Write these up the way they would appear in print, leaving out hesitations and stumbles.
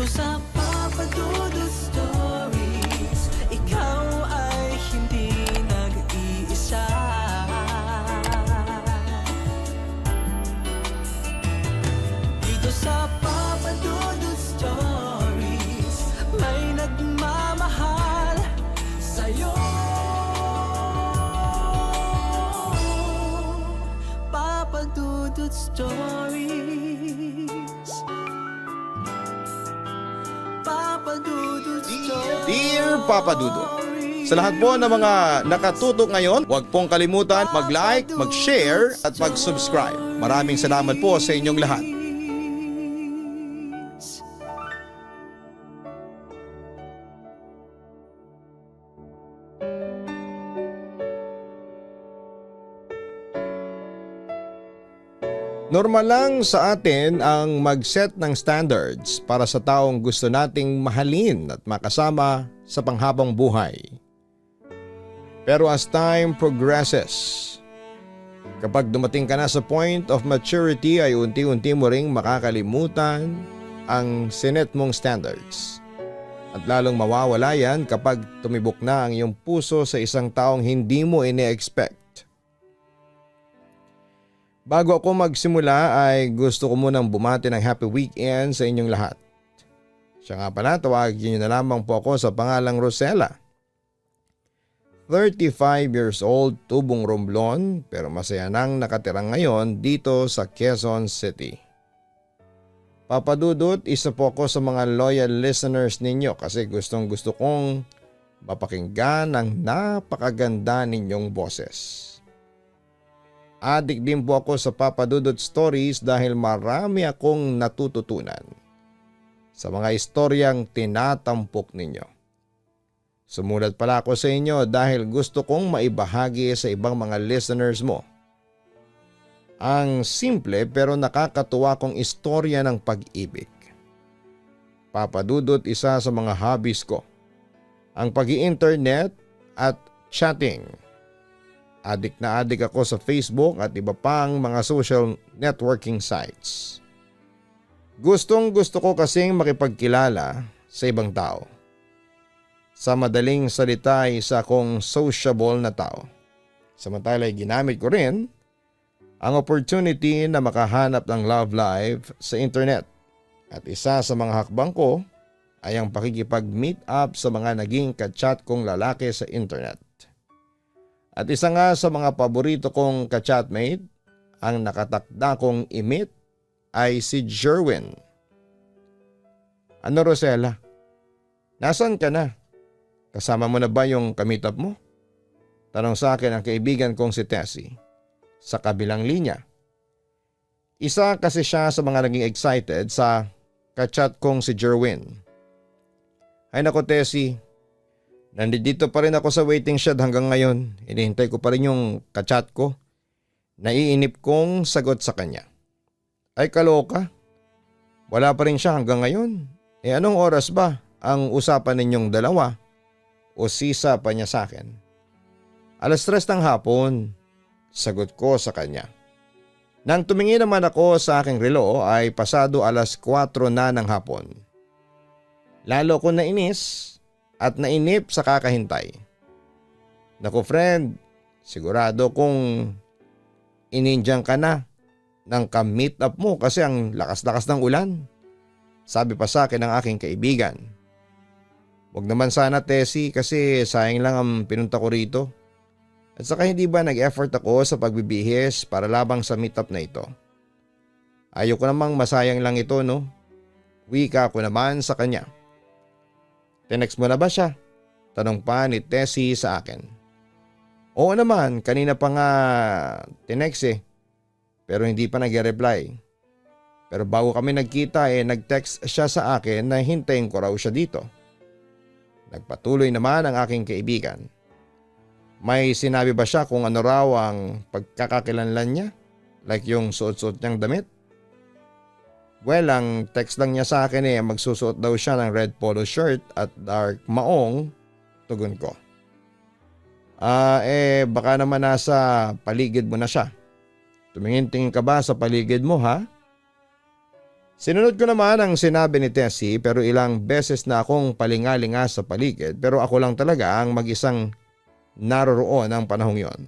sa Papa Dudut Stories, ikaw ay hindi nag-iisa. Dito sa Papa Dudut Stories, may nagmamahal sa'yo. Papa Dudut Stories, Papa Dudut Stories. Dear Papa Dudut, sa lahat po ng mga nakatutok ngayon, huwag pong kalimutan mag-like, mag-share at mag-subscribe. Maraming salamat po sa inyong lahat. Normal lang sa atin ang mag-set ng standards para sa taong gusto nating mahalin at makasama sa panghabang buhay. Pero as time progresses, kapag dumating ka na sa point of maturity ay unti-unti mo ring makakalimutan ang sinet mong standards. At lalong mawawala yan kapag tumibok na ang iyong puso sa isang taong hindi mo ine-expect. Bago ako magsimula ay gusto ko munang bumati ng happy weekend sa inyong lahat. Siya nga pala, tawagin niyo na lamang po ako sa pangalang Rosella. 35 years old, tubong Romblon, pero masaya nang nakatira ngayon dito sa Quezon City. Papa Dudut, isa po ako sa mga loyal listeners ninyo kasi gustong gusto kong mapakinggan ang napakaganda ninyong boses. Adik din po ako sa Papa Dudut Stories dahil marami akong natututunan sa mga istoryang tinatampok ninyo. Sumulat pala ako sa inyo dahil gusto kong maibahagi sa ibang mga listeners mo ang simple pero nakakatuwa kong istorya ng pag-ibig. Papa Dudut, isa sa mga hobbies ko ang pag-i-internet at chatting. Adik na adik ako sa Facebook at iba pang mga social networking sites. Gustong gusto ko kasing makipagkilala sa ibang tao. Sa madaling salita ay isa akong sociable na tao. Samantala'y ginamit ko rin ang opportunity na makahanap ng love life sa internet. At isa sa mga hakbang ko ay ang pakikipag-meet up sa mga naging kachat kong lalaki sa internet. At isa nga sa mga paborito kong ka-chatmate, ang nakatakda kong i-meet ay si Jerwin. Ano Rosella? Nasaan ka na? Kasama mo na ba yung ka-meet up mo? Tanong sa akin ang kaibigan kong si Tessie sa kabilang linya. Isa kasi siya sa mga naging excited sa ka-chat kong si Jerwin. Ay nako Tessie, nandito pa rin ako sa waiting shed hanggang ngayon. Inihintay ko pa rin yung ka-chat ko. Naiinip kong sagot sa kanya. Ay kaloka. Wala pa rin siya hanggang ngayon. Anong oras ba ang usapan ninyong dalawa? O sisa pa niya sa akin? 3:00 ng hapon. Sagot ko sa kanya. Nang tumingin naman ako sa aking relo ay pasado 4:00 na ng hapon. Lalo ko nainis at nainip sa kakahintay. Naku friend, sigurado kung inindiyan ka na ng ka-meet up mo kasi ang lakas-lakas ng ulan. Sabi pa sa akin ng aking kaibigan. Huwag naman sana Tessie kasi sayang lang ang pinunta ko rito. At saka hindi ba nag-effort ako sa pagbibihis para labang sa meet up na ito. Ayoko namang masayang lang ito no. Wika ko naman sa kanya. Tinext mo na ba siya? Tanong pa ni Tessie sa akin. Oo naman, kanina pa nga tinext pero hindi pa nag-reply. Pero bago kami nagkita nag-text siya sa akin na hintayin ko raw siya dito. Nagpatuloy naman ang aking kaibigan. May sinabi ba siya kung ano raw ang pagkakakilanlan niya? Like yung suot-suot niyang damit? Well, ang text lang niya sa akin magsusuot daw siya ng red polo shirt at dark maong. Tugon ko. Baka naman nasa paligid mo na siya. Tumingin-tingin ka ba sa paligid mo ha? Sinunod ko naman ang sinabi ni Tessie pero ilang beses na akong palingalinga sa paligid pero ako lang talaga ang mag-isang naroroon ang panahong yon.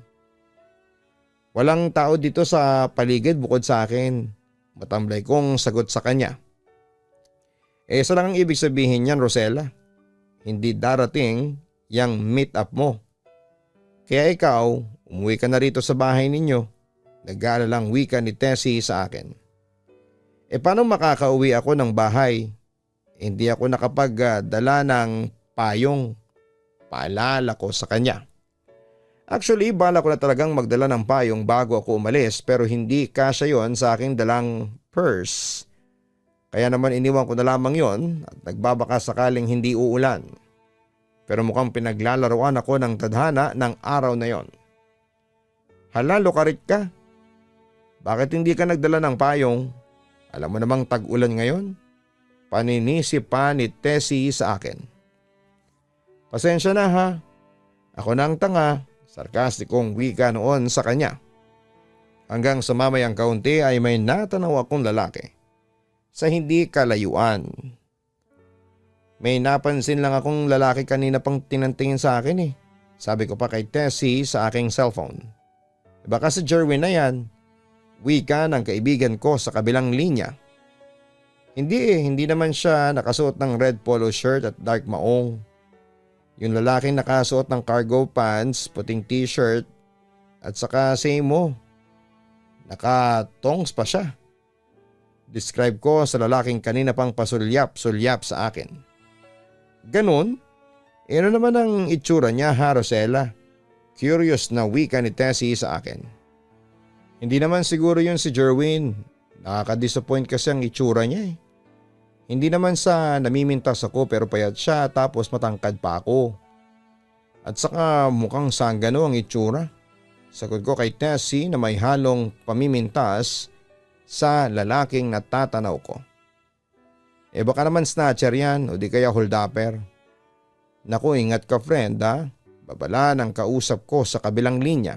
Walang tao dito sa paligid bukod sa akin. Matamlay kong sagot sa kanya. Isa lang ang ibig sabihin niyan, Rosella. Hindi darating yang meet up mo. Kaya ikaw, umuwi ka na rito sa bahay ninyo. Nag-aalalang wika ni Tessie sa akin. Paano makakauwi ako ng bahay? Hindi ako nakapagdala ng payong. Paalala ko sa kanya. Actually, bala ko na talagang magdala ng payong bago ako umalis pero hindi kasya yon sa aking dalang purse. Kaya naman iniwan ko na lamang yon at nagbabaka sakaling hindi uulan. Pero mukhang pinaglalaroan ako ng tadhana ng araw na yon. Hala, lukarit ka. Bakit hindi ka nagdala ng payong? Alam mo namang tag-ulan ngayon? Paninisip pa ni Tessie sa akin. Pasensya na ha. Ako na ang tanga, sarkastikong wika noon sa kanya. Hanggang sa mamayang kaunti ay may natanaw akong lalaki. Sa hindi kalayuan. May napansin lang akong lalaki kanina pang tinantingin sa akin eh. Sabi ko pa kay Tessie sa aking cellphone. Baka si Jerwin na yan. Wika ng kaibigan ko sa kabilang linya. Hindi naman siya nakasuot ng red polo shirt at dark maong. Yung lalaking nakasuot ng cargo pants, puting t-shirt at saka same mo. Nakatongs pa siya. Describe ko sa lalaking kanina pang pasulyap-sulyap sa akin. Ganun? Ano naman ang itsura niya ha, Rosella? Curious na wika ni Tessie sa akin. Hindi naman siguro yun si Jerwin. Nakaka-disappoint kasi ang itsura niya eh. Hindi naman sa namimintas ako pero payat siya tapos matangkad pa ako. At saka mukhang sanggano ang itsura. Sagot ko kay Tessie na may halong pamimintas sa lalaking natatanaw ko. Baka naman snatcher yan o di kaya holdupper. Naku, ingat ka friend ha. Babala ng kausap ko sa kabilang linya.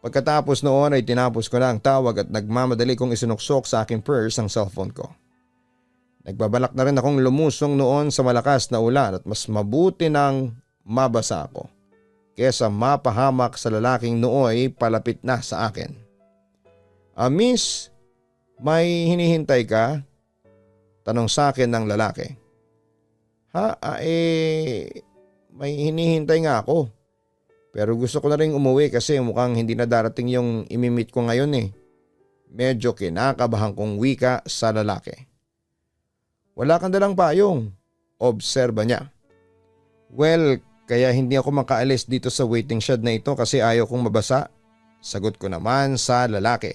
Pagkatapos noon ay tinapos ko na ang tawag at nagmamadali kong isinuksok sa aking purse ang cellphone ko. Nagbabalak na rin akong lumusong noon sa malakas na ulan at mas mabuti nang mabasa ako kesa mapahamak sa lalaking nooy palapit na sa akin. Miss, may hinihintay ka? Tanong sa akin ng lalaki. May hinihintay nga ako. Pero gusto ko na rin umuwi kasi mukhang hindi na darating yung imimit ko ngayon eh. Medyo kinakabahan kong wika sa lalaki. Wala kang dalang payong. Obserba niya. Well, kaya hindi ako makaalis dito sa waiting shed na ito kasi ayaw kong mabasa. Sagot ko naman sa lalaki.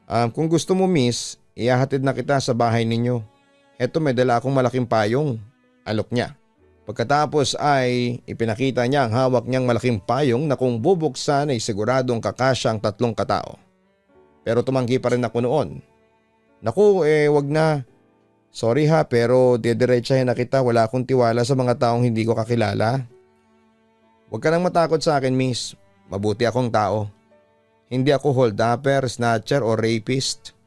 Kung gusto mo miss, ihahatid na kita sa bahay ninyo. Eto may dala akong malaking payong. Alok niya. Pagkatapos ay ipinakita niya ang hawak niyang malaking payong na kung bubuksan ay siguradong kakasya ang 3 katao. Pero tumanggi pa rin ako noon. Naku, wag na. Sorry ha pero didiretsahin na kita, wala akong tiwala sa mga taong hindi ko kakilala. Huwag ka nang matakot sa akin miss, mabuti akong tao. Hindi ako holdupper, snatcher o rapist.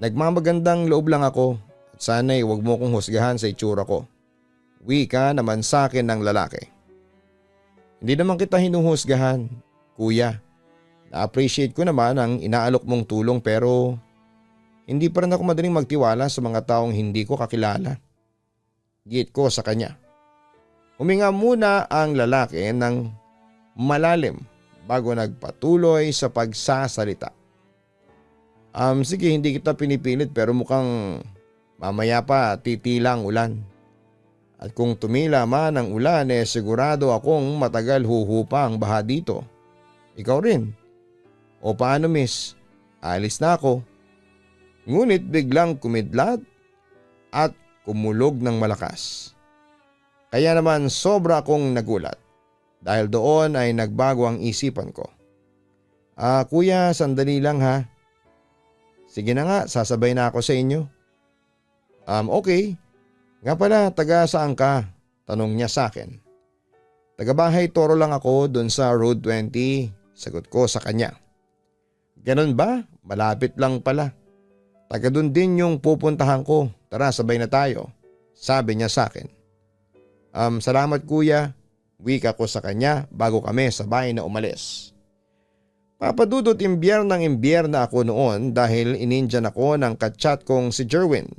Nagmamagandang loob lang ako at sana'y huwag mo kong husgahan sa itsura ko. Wika naman sa akin ng lalaki. Hindi naman kita hinuhusgahan, kuya. Na-appreciate ko naman ang inaalok mong tulong pero hindi pa rin ako madaling magtiwala sa mga taong hindi ko kakilala. Git ko sa kanya. Huminga muna ang lalaki ng malalim bago nagpatuloy sa pagsasalita. Sige, hindi kita pinipilit pero mukhang mamaya pa titilang ulan. At kung tumila man ang ulan sigurado akong matagal huhupa ang baha dito. Ikaw rin. O paano miss? Alis na ako. Ngunit biglang kumidlat at kumulog ng malakas. Kaya naman sobra akong nagulat. Dahil doon ay nagbago ang isipan ko. Kuya, sandali lang ha. Sige na nga, sasabay na ako sa inyo. Okay. Nga pala, taga saan ka? Tanong niya sa akin. Taga bahay Toro lang ako doon sa Road 20. Sagot ko sa kanya. Ganun ba? Malapit lang pala. Taga dun din yung pupuntahan ko. Tara, sabay na tayo. Sabi niya sa akin. Salamat kuya. Wika ko sa kanya bago kami sabay na umalis. Papadudot imbyerna ako noon dahil inindyan ako ng kachat kong si Jerwin.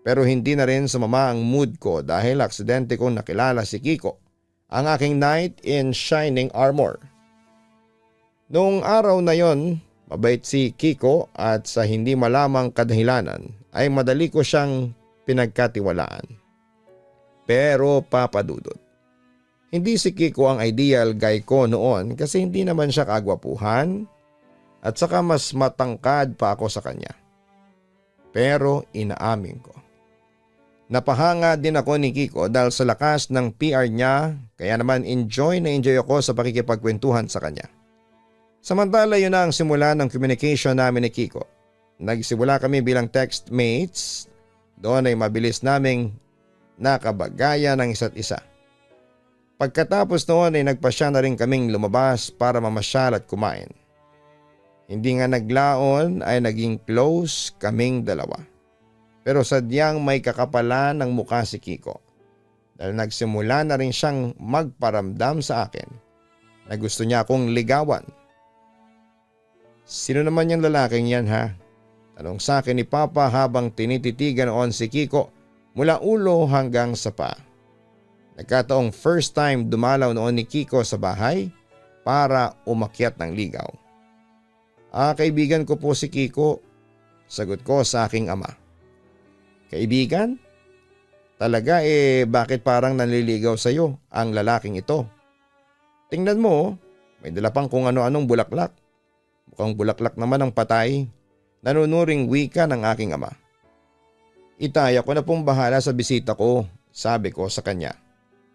Pero hindi na rin sumama ang mood ko dahil aksidente kong nakilala si Kiko, ang aking knight in shining armor. Noong araw na yon, mabait si Kiko at sa hindi malamang kadahilanan ay madali ko siyang pinagkatiwalaan. Pero papadudot, hindi si Kiko ang ideal guy ko noon kasi hindi naman siya kagwapuhan at saka mas matangkad pa ako sa kanya. Pero inaamin ko. Napahanga din ako ni Kiko dahil sa lakas ng PR niya kaya naman enjoy ako sa pakikipagkwentuhan sa kanya. Samantala yun na ang simula ng communication namin ni Kiko. Nagsimula kami bilang text mates, doon ay mabilis naming nakabagaya ng isa't isa. Pagkatapos noon ay nagpasya na rin kaming lumabas para mamasyal at kumain. Hindi nga naglaon ay naging close kaming dalawa. Pero sadyang may kakapalan ng mukha si Kiko dahil nagsimula na rin siyang magparamdam sa akin na gusto niya akong ligawan. Sino naman yung lalaking yan ha? Tanong sa akin ni Papa habang tinititigan noon si Kiko mula ulo hanggang sa paa. Nagkataong first time dumalaw noon ni Kiko sa bahay para umakyat ng ligaw. Kaibigan ko po si Kiko, sagot ko sa aking ama. Kaibigan? Talaga bakit parang nanliligaw sa iyo ang lalaking ito? Tingnan mo, may dala pang kung ano-anong bulaklak. Mukhang bulaklak naman ang patay. Nanunuring wika ng aking ama. Itaya ko na pong bahala sa bisita ko, sabi ko sa kanya.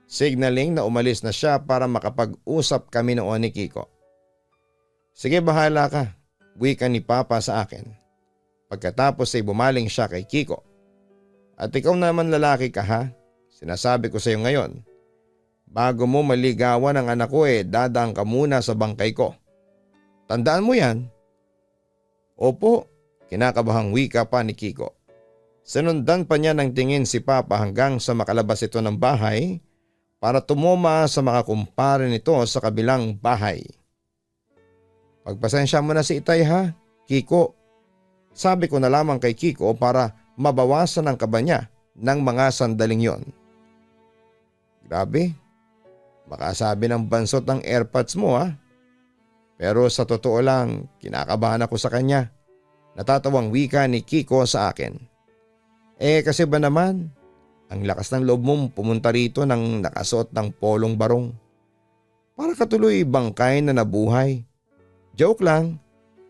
Signaling na umalis na siya para makapag-usap kami noon ni Kiko. Sige bahala ka, wika ni Papa sa akin. Pagkatapos ay bumaling siya kay Kiko. At ikaw naman lalaki ka ha, sinasabi ko sa iyo ngayon. Bago mo maligawan ang anak ko dadaan ka muna sa bangkay ko. Tandaan mo yan. Opo, kinakabahang wika pa ni Kiko. Sinundan pa niya ng tingin si Papa hanggang sa makalabas ito ng bahay para tumuma sa mga kumpare nito sa kabilang bahay. Pagpasensya mo na si Itay ha, Kiko. Sabi ko na lamang kay Kiko para mabawasan ang kaba niya ng mga sandaling yon. Grabe, makasabi ng bansot ng airpods mo ha. Pero sa totoo lang, kinakabahan ako sa kanya. Natatawang wika ni Kiko sa akin. Kasi ba naman, ang lakas ng loob mong pumunta rito nang nakasuot ng polong barong. Para katuloy bangkay na nabuhay. Joke lang,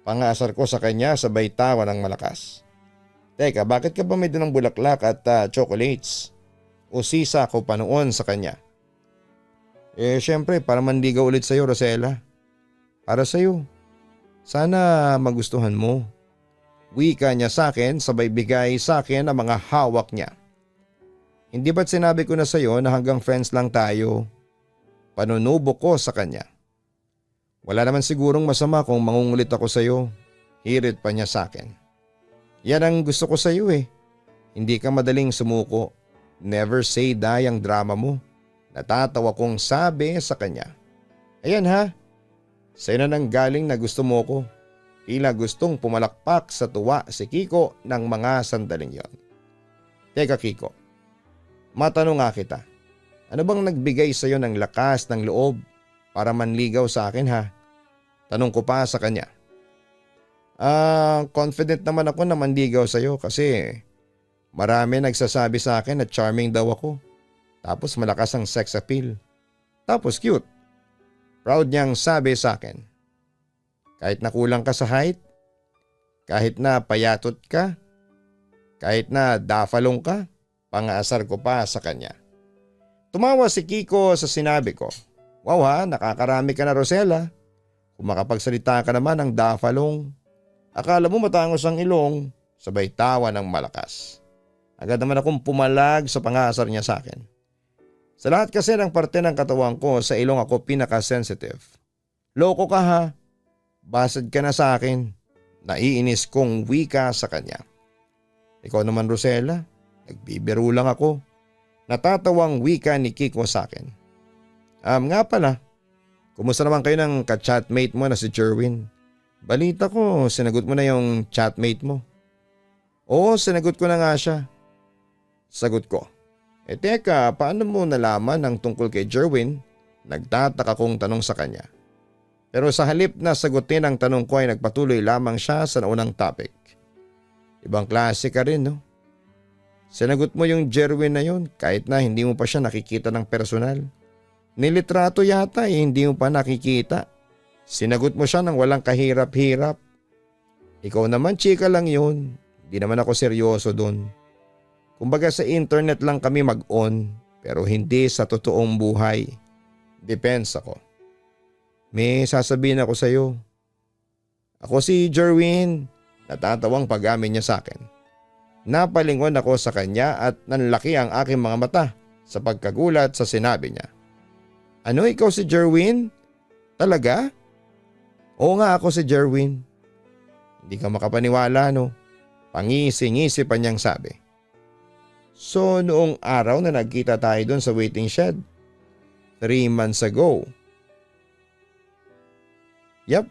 pangasar ko sa kanya sabay tawa ng malakas. Teka, bakit ka ba may dalang bulaklak at chocolates? Usisa ko pa noon sa kanya. Syempre para manligaw ulit sa'yo, Rosella. Para sa'yo. Sana magustuhan mo. Wika niya sa akin sabay bigay sa akin ang mga hawak niya. Hindi ba't sinabi ko na sa'yo na hanggang friends lang tayo? Panunubo ko sa kanya. Wala naman sigurong masama kung mangungulit ako sa'yo. Hirit pa niya sa akin. Yan ang gusto ko sa'yo Hindi ka madaling sumuko. Never say die ang drama mo. Natatawa kong sabi sa kanya. Ayan ha. Sa'yo na nang galing na gusto mo ko. Tila gustong pumalakpak sa tuwa si Kiko ng mga sandaling yon. Teka Kiko, matanong nga kita. Ano bang nagbigay sa iyo ng lakas ng loob para manligaw sa akin ha? Tanong ko pa sa kanya. Confident naman ako na manligaw sa iyo kasi marami nagsasabi sa akin na charming daw ako. Tapos malakas ang sex appeal. Tapos cute. Proud niyang sabi sa akin. Kahit na kulang ka sa height, kahit na payatot ka, kahit na dafalong ka, pangaasar ko pa sa kanya. Tumawa si Kiko sa sinabi ko. Wow ha, nakakarami ka na Rosella. Kung makapagsalita ka naman ng dafalong. Akala mo matangos ang ilong, sabay tawa ng malakas. Agad naman akong pumalag sa pangaasar niya sa akin. Sa lahat kasi ng parte ng katawan ko, sa ilong ako pinaka-sensitive. Loko ka ha. Basad ka na sa akin. Naiinis kong wika sa kanya. Ikaw naman Rosella, nagbibiro lang ako. Natatawang wika ni Kiko sa akin. Nga pala, kumusta naman kayo ng ka-chatmate mo na si Jerwin? Balita ko, sinagot mo na yung chatmate mo. Oo, sinagot ko na nga siya. Sagot ko. Teka, paano mo nalaman ang tungkol kay Jerwin? Nagtataka kong tanong sa kanya. Pero sa halip na sagutin ang tanong ko ay nagpatuloy lamang siya sa naunang topic. Ibang klase ka rin, no? Sinagot mo yung Jerwin na yun kahit na hindi mo pa siya nakikita ng personal. Nilitrato yata hindi mo pa nakikita. Sinagot mo siya ng walang kahirap-hirap. Ikaw naman chika lang yun. Hindi naman ako seryoso dun. Kumbaga sa internet lang kami mag-on pero hindi sa totoong buhay. Depends ako. May sasabihin ako sa'yo. Ako si Jerwin. Natatawang pag-amin niya sa akin. Napalingon ako sa kanya at nanlaki ang aking mga mata sa pagkagulat sa sinabi niya. Ano, ikaw si Jerwin? Talaga? Oo nga, ako si Jerwin. Hindi ka makapaniwala, no? Pangisi-ngisi pa niyang sabi. So noong araw na nagkita tayo doon sa waiting shed, 3 months ago. Yap,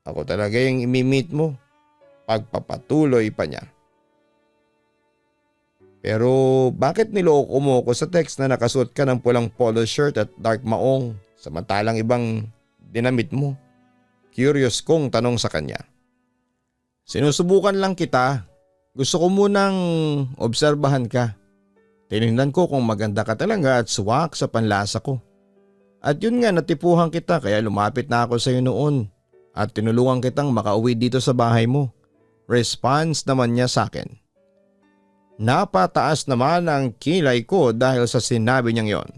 ako talaga yung imi-meet mo. Pagpapatuloy pa niya. Pero bakit niloko mo ko sa text na nakasuot ka ng pulang polo shirt at dark maong samantalang ibang dinamit mo? Curious kong tanong sa kanya. Sinusubukan lang kita. Gusto ko munang obserbahan ka. Tinignan ko kung maganda ka talaga at swak sa panlasa ko. At yun nga, natipuhan kita kaya lumapit na ako sa iyo noon at tinulungan kitang makauwi dito sa bahay mo. Response naman niya sa akin. Napataas naman ang kilay ko dahil sa sinabi niyang yon.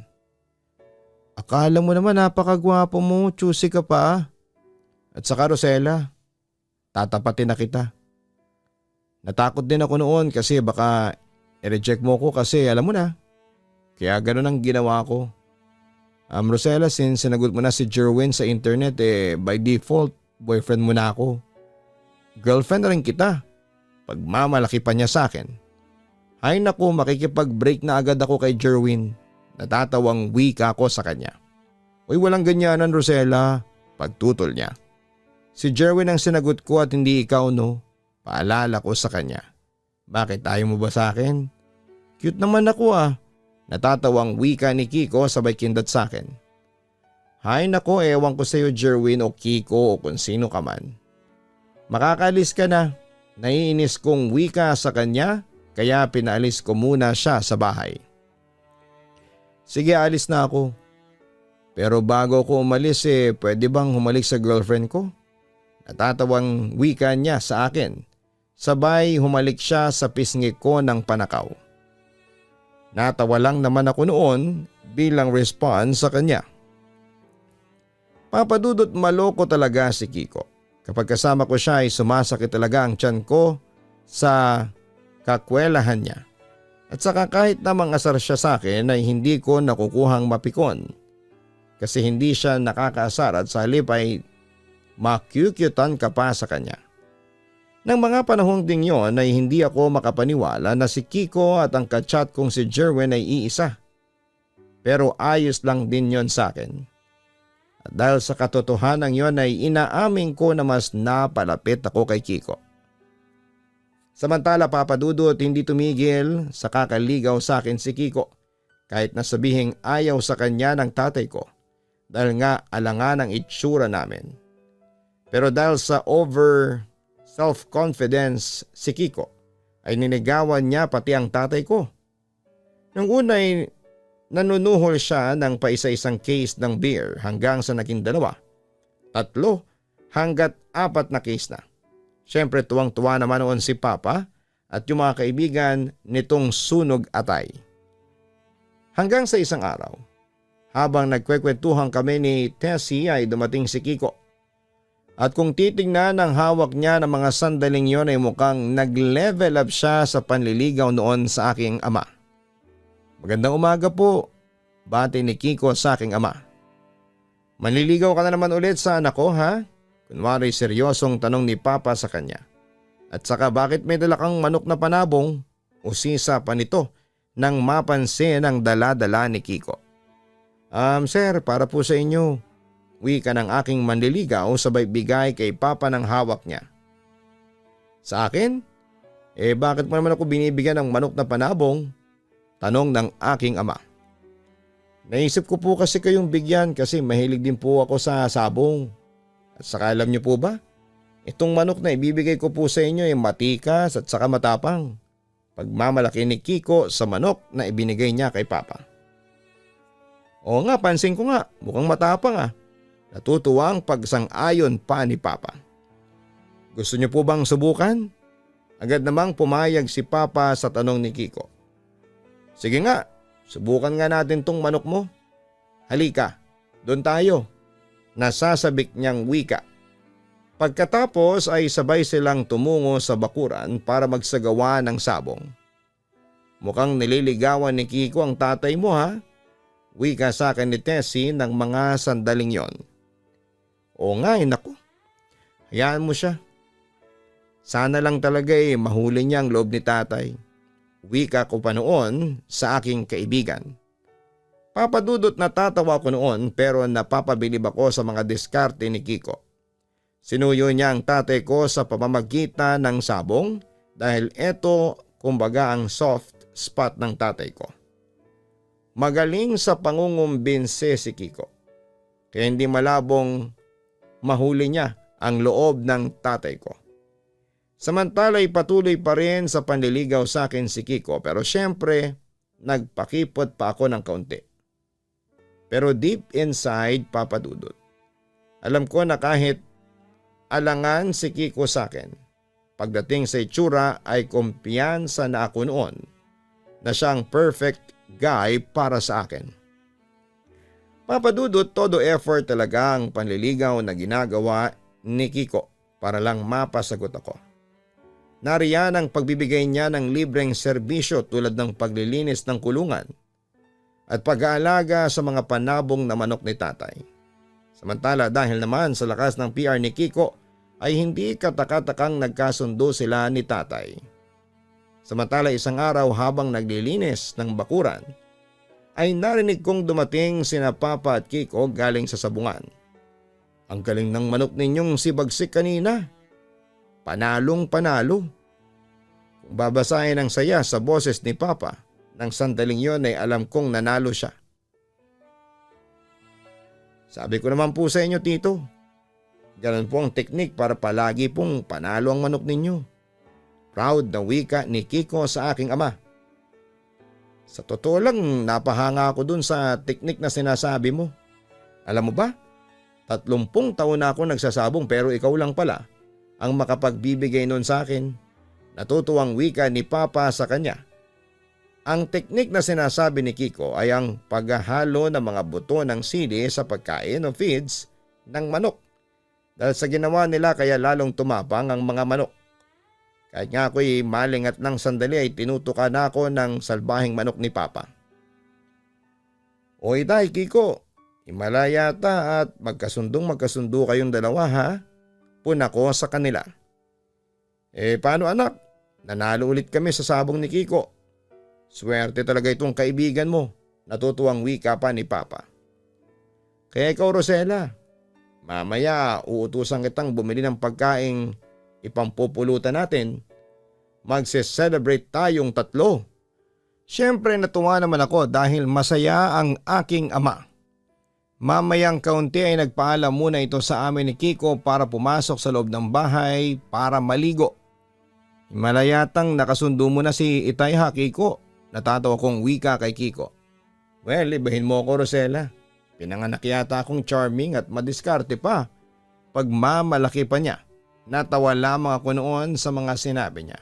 Akala mo naman napakagwapo mo, choosy ka pa. At saka Rosella, tatapatin na kita. Natakot din ako noon kasi baka i-reject mo ko kasi alam mo na. Kaya ganun ang ginawa ko. Rosella, since sinagot mo na si Jerwin sa internet by default boyfriend mo na ako. Girlfriend na rin kita. Pagmamalaki pa niya sa akin. Ay naku, makikipag-break na agad ako kay Jerwin. Natatawang wika ako sa kanya. Uy, walang ganyanan Rosella. Pagtutol niya. Si Jerwin ang sinagot ko at hindi ikaw, no? Paalala ko sa kanya. Bakit ayaw mo ba sa akin? Cute naman ako ah. Natatawang wika ni Kiko sabay kindat sa akin. Hay nako, ewan ko sa iyo Jerwin o Kiko o kung sino ka man. Makakalis ka na. Naiinis kong wika sa kanya kaya pinaalis ko muna siya sa bahay. Sige, alis na ako. Pero bago ako umalis pwede bang humalik sa girlfriend ko? Natatawang wika niya sa akin. Sabay humalik siya sa pisngi ko ng panakaw. Natawa lang naman ako noon bilang response sa kanya. Papadudot maloko talaga si Kiko. Kapag kasama ko siya ay sumasakit talaga ang tiyan ko sa kakwelahan niya. At saka kahit namang asar siya sa akin ay hindi ko nakukuhang mapikon. Kasi hindi siya nakakaasar at sa halip ay makyukyutan ka pa sa kanya. Nang mga panahong ding yon ay hindi ako makapaniwala na si Kiko at ang kachat kong si Jerwin ay iisa. Pero ayos lang din yon sa akin. At dahil sa katotohanan yon ay inaamin ko na mas napalapit ako kay Kiko. Samantala papadudot hindi tumigil sa kakaligaw sa akin si Kiko kahit nasabihing ayaw sa kanya ng tatay ko dahil nga alangan ang itsura namin. Pero dahil sa over self-confidence si Kiko ay ninigawan niya pati ang tatay ko. Nung una ay nanunuhol siya ng paisa-isang case ng beer hanggang sa naging 2, 3 hanggat 4 na case na. Siyempre tuwang-tuwa naman noon si Papa at yung mga kaibigan nitong sunog atay. Hanggang sa isang araw, habang nagkwekwentuhan kami ni Tessie ay dumating si Kiko. At kung titingnan ang hawak niya ng mga sandaling yon ay mukhang nag-level up siya sa panliligaw noon sa aking ama. Magandang umaga po, bati ni Kiko sa aking ama. Manliligaw ka na naman ulit sa anak ko ha? Kunwari seryosong tanong ni Papa sa kanya. At saka bakit may dala kang manok na panabong? Usisa pa nito nang mapansin ang dala-dala ni Kiko. Sir, para po sa inyo. Wika ng aking manliligaw sabay bigay kay Papa ng hawak niya. Sa akin? Bakit mo naman ako binibigyan ng manok na panabong? Tanong ng aking ama. Naisip ko po kasi kayong bigyan kasi mahilig din po ako sa sabong. At saka alam niyo po ba? Itong manok na ibibigay ko po sa inyo ay matikas at saka matapang. Pagmamalaki ni Kiko sa manok na ibinigay niya kay Papa. Oo nga, pansin ko nga, mukhang matapang ah. Natutuwa ang pagsang-ayon pa ni Papa. Gusto niyo po bang subukan? Agad namang pumayag si Papa sa tanong ni Kiko. Sige nga, subukan nga natin tong manok mo. Halika, doon tayo. Nasasabik niyang wika. Pagkatapos ay sabay silang tumungo sa bakuran para magsagawa ng sabong. Mukhang nililigawan ni Kiko ang tatay mo ha? Wika sa akin ni Tessie ng mga sandaling yon. Oo nga naku. Hayaan mo siya. Sana lang talaga mahuli niya ang loob ni tatay. Wika ko pa noon sa aking kaibigan. Papadudot na tatawa ko noon pero napapabilib ako sa mga diskarte ni Kiko. Sinuyo niya ang tatay ko sa pamamagitan ng sabong dahil eto kumbaga ang soft spot ng tatay ko. Magaling sa pangungumbinse si Kiko. Kaya hindi malabong mahuli niya ang loob ng tatay ko. Samantala ay patuloy pa rin sa panliligaw sa akin si Kiko pero syempre nagpakipot pa ako ng kaunti. Pero deep inside papadudot. Alam ko na kahit alangan si Kiko sa akin, pagdating sa itsura ay kumpiyansa na ako noon na siyang perfect guy para sa akin. Papadudot todo effort talaga ang panliligaw na ginagawa ni Kiko para lang mapasagot ako. Nariyan ang pagbibigay niya ng libreng serbisyo tulad ng paglilinis ng kulungan at pag-aalaga sa mga panabong na manok ni tatay. Samantala dahil naman sa lakas ng PR ni Kiko ay hindi katakatakang nagkasundo sila ni tatay. Samantala isang araw habang naglilinis ng bakuran ay narinig kong dumating sina Papa at Kiko galing sa sabungan. Ang galing ng manok ninyong si Bagsik kanina. Panalong panalo. Kung babasahin ang saya sa boses ni Papa, nang sandaling yon ay alam kong nanalo siya. Sabi ko naman po sa inyo tito, ganun po ang teknik para palagi pong panalo ang manok ninyo. Proud na wika ni Kiko sa aking ama. Sa totoo lang napahanga ako dun sa teknik na sinasabi mo. Alam mo ba, 30 taon na ako nagsasabong pero ikaw lang pala ang makapagbibigay nun sa akin. Natutuwang wika ni Papa sa kanya. Ang teknik na sinasabi ni Kiko ay ang paghahalo ng mga buto ng sili sa pagkain o feeds ng manok. Dahil sa ginawa nila kaya lalong tumapang ang mga manok. Kahit nga ako'y malingat ng sandali ay tinutukan na ako ng salbahing manok ni Papa. O itay Kiko, himala yata at magkasundo kayong dalawa ha? Puna ko sa kanila. Paano anak? Nanalo ulit kami sa sabong ni Kiko. Swerte talaga itong kaibigan mo. Natutuwang wika pa ni Papa. Kaya ikaw Rosella, mamaya uutusan kitang bumili ng pagkaing ipampupulutan natin. Magse-celebrate tayong 3. Siyempre natuwa naman ako dahil masaya ang aking ama. Mamayang kaunti ay nagpaalam muna ito sa amin ni Kiko para pumasok sa loob ng bahay para maligo. Malayatang nakasundo mo na si Itay ha Kiko. Natatawa kong wika kay Kiko. Well, ibahin mo ako Rosella. Pinanganak yata akong charming at madiskarte pa. Pagmamalaki pa niya. Natawa lamang ako noon sa mga sinabi niya.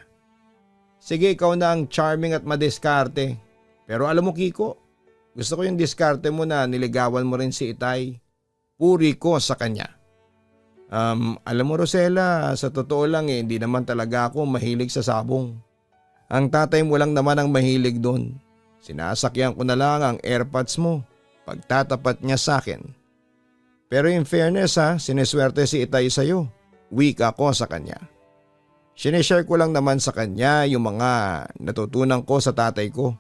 Sige ikaw na ang charming at madiskarte. Pero alam mo Kiko, gusto ko yung diskarte mo na niligawan mo rin si Itay. Puri ko sa kanya. Alam mo Rosella, sa totoo lang hindi naman talaga ako mahilig sa sabong. Ang tatay mo lang naman ang mahilig doon. Sinasakyan ko na lang ang AirPods mo. Pagtatapat niya sa akin. Pero in fairness siniswerte si Itay sa'yo. Weak ako sa kanya. Sineshare ko lang naman sa kanya yung mga natutunan ko sa tatay ko.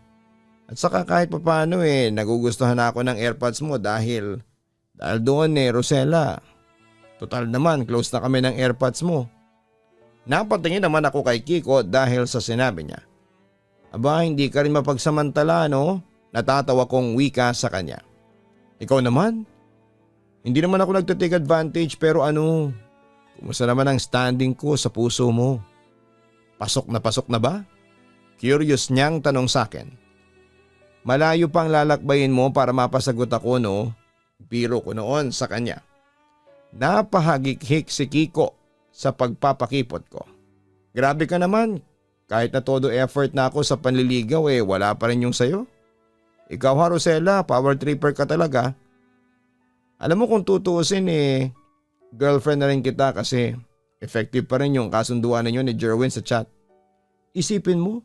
At saka kahit papaano nagugustuhan ako ng AirPods mo dahil doon Rosella. Total naman close na kami ng AirPods mo. Napatingin naman ako kay Kiko dahil sa sinabi niya. Aba, hindi ka rin mapagsamantala no? Natatawa kong wika sa kanya. Ikaw naman? Hindi naman ako nagtitake advantage pero kumusta naman ang standing ko sa puso mo? Pasok na ba? Curious niyang tanong sa akin. Malayo pang lalakbayin mo para mapasagot ako no? Biro ko noon sa kanya. Napahagik-hik si Kiko sa pagpapakipot ko. Grabe ka naman, kahit na todo effort na ako sa panliligaw wala pa rin yung sayo. Ikaw ha Rosella, power tripper ka talaga. Alam mo kung tutuusin girlfriend na rin kita kasi effective pa rin yung kasunduan ninyo ni Jerwin sa chat. Isipin mo,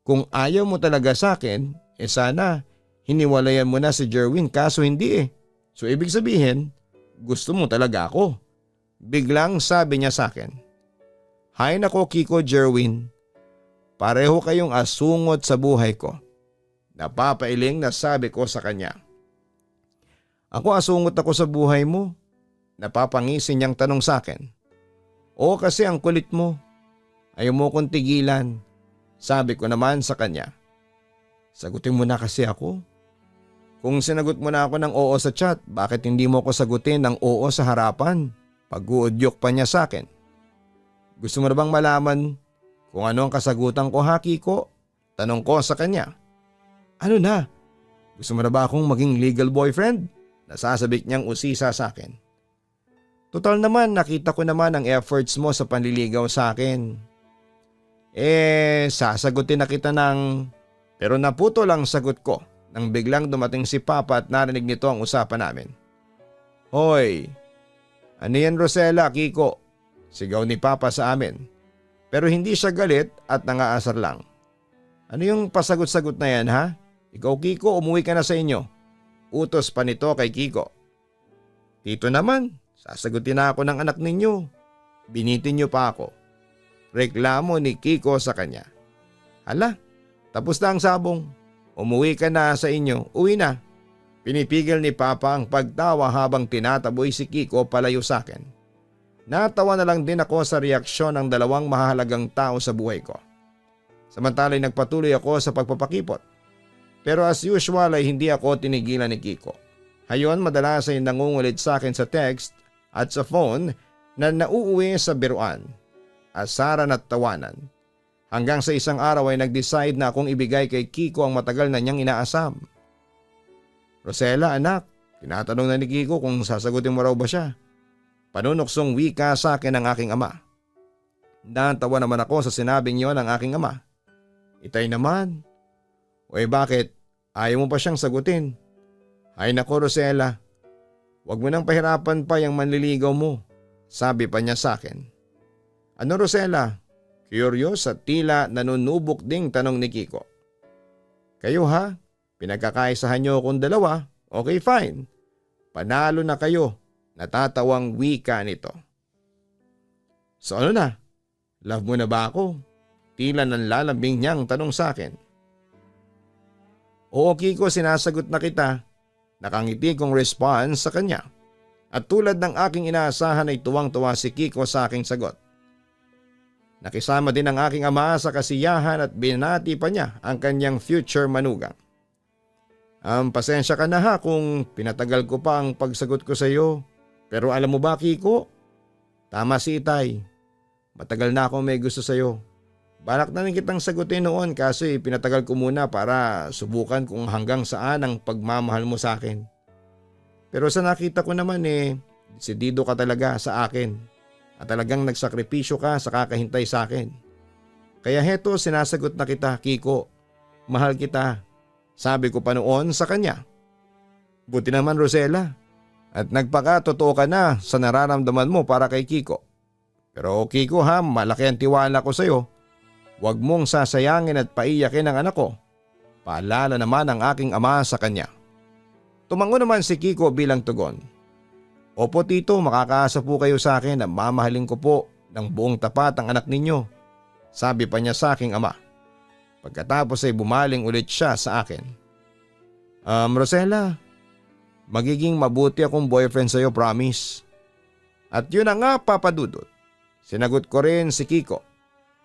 kung ayaw mo talaga sa akin, sana hiniwalayan mo na si Jerwin kaso hindi So ibig sabihin, gusto mo talaga ako. Biglang sabi niya sa akin. Hay nako Kiko Jerwin, pareho kayong asungot sa buhay ko. Napapailing na sabi ko sa kanya. Ako asungot ako sa buhay mo? Napapangisi niyang tanong sa akin. Oo kasi ang kulit mo. Ayaw mo kong tigilan. Sabi ko naman sa kanya. Sagutin mo na kasi ako. Kung sinagot mo na ako ng oo sa chat, bakit hindi mo ako sagutin ng oo sa harapan? Pag-uudyok pa niya sa akin. Gusto mo na bang malaman kung ano ang kasagutan ko ha Kiko? Tanong ko sa kanya. Ano na? Gusto mo na ba akong maging legal boyfriend? Nasasabik niyang usisa sa akin. Total naman nakita ko naman ang efforts mo sa panliligaw sa akin. Sasagutin na kita pero naputo lang sagot ko nang biglang dumating si Papa at narinig nito ang usapan namin. Hoy, ano yan Rosella, Kiko? Sigaw ni Papa sa amin. Pero hindi siya galit at nangaasar lang. Ano yung pasagot-sagot na yan ha? Ikaw Kiko, umuwi ka na sa inyo. Utos pa nito kay Kiko. Tito naman, sasagutin na ako ng anak ninyo. Binitin niyo pa ako. Reklamo ni Kiko sa kanya. Hala, tapos na ang sabong. Umuwi ka na sa inyo, uwi na. Pinipigil ni Papa ang pagtawa habang tinataboy si Kiko palayo sa akin. Natawa na lang din ako sa reaksyon ng dalawang mahalagang tao sa buhay ko. Samantala'y nagpatuloy ako sa pagpapakipot. Pero as usual ay hindi ako tinigilan ni Kiko. Hayon madalas ay nangungulit sa akin sa text at sa phone na nauuwi sa biruan, asaran at tawanan. Hanggang sa isang araw ay nag-decide na akong ibigay kay Kiko ang matagal na niyang inaasam. Rosella anak, tinatanong na ni Kiko kung sasagutin mo raw ba siya. Panunuksong wika sa akin ng aking ama. Natawa naman ako sa sinabing yon ng aking ama. Itay naman. Bakit? Ayaw mo pa siyang sagutin? Ay nako Rosella, wag mo nang pahirapan pa yung manliligaw mo. Sabi pa niya sa akin. Ano Rosella? Curious at tila nanunubok ding tanong ni Kiko. Kayo ha? Pinagkakaisahan niyo akong dalawa? Okay fine. Panalo na kayo. Natatawang wika nito. So ano na? Love mo na ba ako? Tila nanlalambing niyang tanong sa akin. Oo Kiko, sinasagot na kita. Nakangiti kong response sa kanya. At tulad ng aking inaasahan ay tuwang-tuwa si Kiko sa aking sagot. Nakisama din ang aking ama sa kasiyahan at binati pa niya ang kanyang future manugang. Pasensya ka na ha kung pinatagal ko pa ang pagsagot ko sa iyo. Pero alam mo ba Kiko? Tama si Itay. Matagal na akong may gusto sa iyo. Balak na rin kitang sagutin noon kasi pinatagal ko muna para subukan kung hanggang saan ang pagmamahal mo sa akin. Pero sa nakita ko naman desidido ka talaga sa akin. At talagang nagsakripisyo ka sa kakahintay sa akin. Kaya heto sinasagot na kita Kiko. Mahal kita. Sabi ko pa noon sa kanya. Buti naman Rosella. At nagpaka-totoo ka na sa nararamdaman mo para kay Kiko. Pero Kiko ha, malaki ang tiwala ko sa iyo. Huwag mong sasayangin at paiyakin ang anak ko. Paalala naman ang aking ama sa kanya. Tumango naman si Kiko bilang tugon. Opo tito, makakaasa po kayo sa akin na mamahalin ko po ng buong tapat ang anak ninyo, sabi pa niya sa aking ama. Pagkatapos ay bumaling ulit siya sa akin. Rosella, magiging mabuti akong boyfriend sa'yo, promise. At yun na nga, Papa Dudut. Sinagot ko rin si Kiko.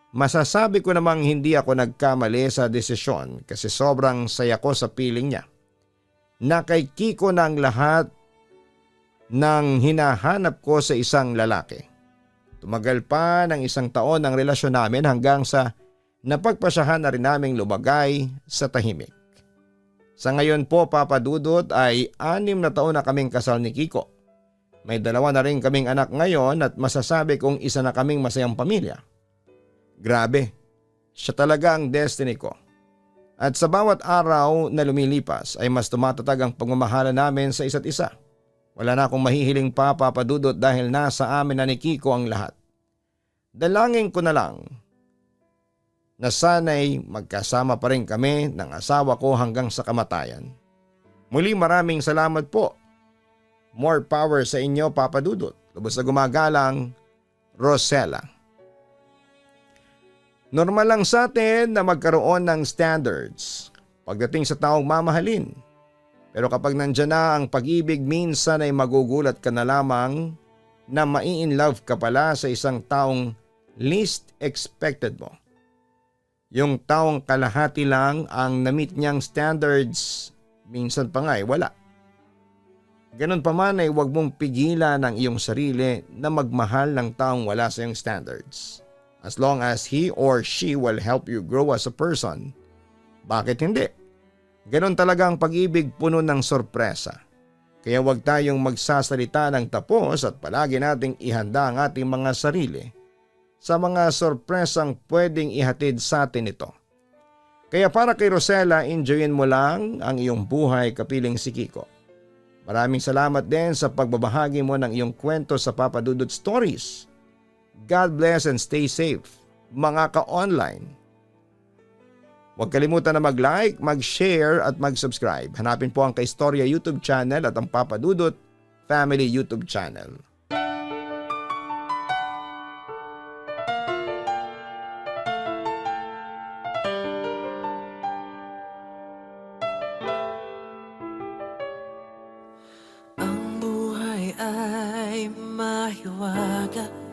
Masasabi ko namang hindi ako nagkamali sa desisyon kasi sobrang saya ko sa piling niya. Na kay Kiko na ang lahat ng hinahanap ko sa isang lalaki. Tumagal pa ng 1 taon ang relasyon namin hanggang sa napagpasyahan na rin naming lumagay sa tahimik. Sa ngayon po, Papa Dudut, ay 6 na taon na kaming kasal ni Kiko. May 2 na rin kaming anak ngayon at masasabi kong isa na kaming masayang pamilya. Grabe, siya talaga ang destiny ko. At sa bawat araw na lumilipas ay mas tumatatag ang pagmamahala namin sa isa't isa. Wala na akong mahihiling pa, Papa Dudut, dahil nasa amin na ni Kiko ang lahat. Dalangin ko na lang na sana'y magkasama pa rin kami ng asawa ko hanggang sa kamatayan. Muli maraming salamat po. More power sa inyo, Papa Dudut. Lubos na gumagalang, Rosella. Normal lang sa atin na magkaroon ng standards pagdating sa taong mamahalin. Pero kapag nandyan na ang pag-ibig, minsan ay magugulat ka na lamang na mai-inlove ka pala sa isang taong least expected mo. Yung taong kalahati lang ang na-meet niyang standards, minsan pa nga ay wala. Ganun pa man ay huwag mong pigilan ang iyong sarili na magmahal ng taong wala sa iyong standards. As long as he or she will help you grow as a person, bakit hindi? Ganon talaga ang pag-ibig, puno ng sorpresa. Kaya huwag tayong magsasalita ng tapos at palagi nating ihanda ang ating mga sarili sa mga sorpresang pwedeng ihatid sa atin ito. Kaya para kay Rosella, enjoyin mo lang ang iyong buhay kapiling si Kiko. Maraming salamat din sa pagbabahagi mo ng iyong kwento sa Papa Dudut Stories. God bless and stay safe, mga ka-online. Huwag kalimutan na mag-like, mag-share at mag-subscribe. Hanapin po ang Kaistorya YouTube channel at ang Papa Dudut Family YouTube channel. Ang buhay ay mahiwaga.